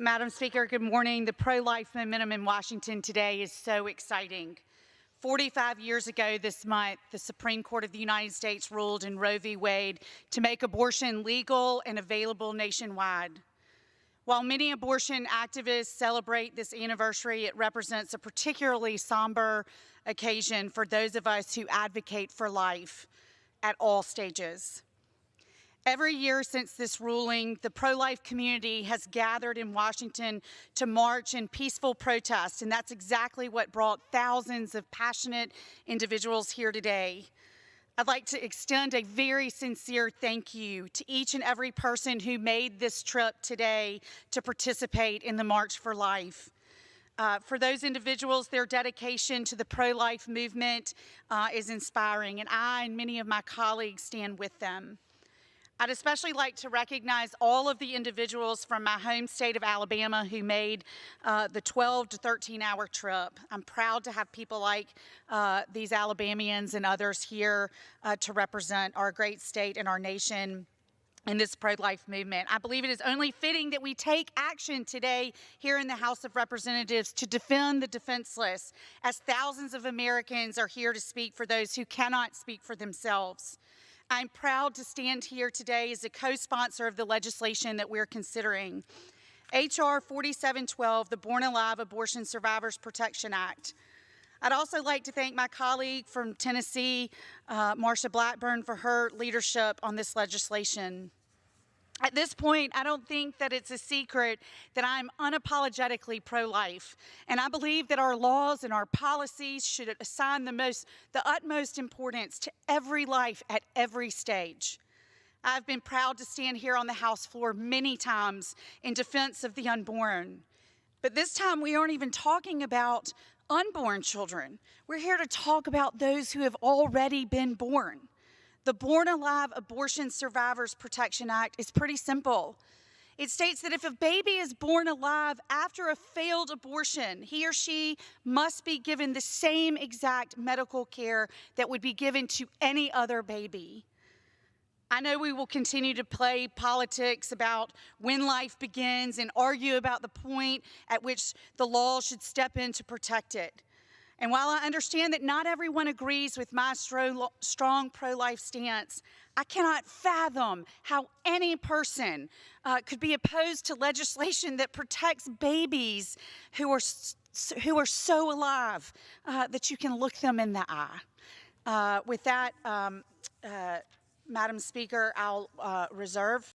Madam Speaker, good morning. The pro-life momentum in Washington today is so exciting. 45 years ago this month, the Supreme Court of the United States ruled in Roe v. Wade to make abortion legal and available nationwide. While many abortion activists celebrate this anniversary, it represents a particularly somber occasion for those of us who advocate for life at all stages. Every year since this ruling, the pro-life community has gathered in Washington to march in peaceful protest, and that's exactly what brought thousands of passionate individuals here today. I'd like to extend a very sincere thank you to each and every person who made this trip today to participate in the March for Life. For those individuals, their dedication to the pro-life movement is inspiring, and I and many of my colleagues stand with them. I'd especially like to recognize all of the individuals from my home state of Alabama who made the 12 to 13-hour trip. I'm proud to have people like these Alabamians and others here to represent our great state and our nation in this pro-life movement. I believe it is only fitting that we take action today here in the House of Representatives to defend the defenseless, as thousands of Americans are here to speak for those who cannot speak for themselves. I'm proud to stand here today as a co-sponsor of the legislation that we're considering. H.R. 4712, the Born Alive Abortion Survivors Protection Act. I'd also like to thank my colleague from Tennessee, Marsha Blackburn, for her leadership on this legislation. At this point, I don't think that it's a secret that I'm unapologetically pro-life, and I believe that our laws and our policies should assign the utmost importance to every life at every stage. I've been proud to stand here on the House floor many times in defense of the unborn, but this time we aren't even talking about unborn children. We're here to talk about those who have already been born. The Born Alive Abortion Survivors Protection Act is pretty simple. It states that if a baby is born alive after a failed abortion, he or she must be given the same exact medical care that would be given to any other baby. I know we will continue to play politics about when life begins and argue about the point at which the law should step in to protect it. And while I understand that not everyone agrees with my strong pro-life stance, I cannot fathom how any person could be opposed to legislation that protects babies who are so alive that you can look them in the eye. With that, Madam Speaker, I'll reserve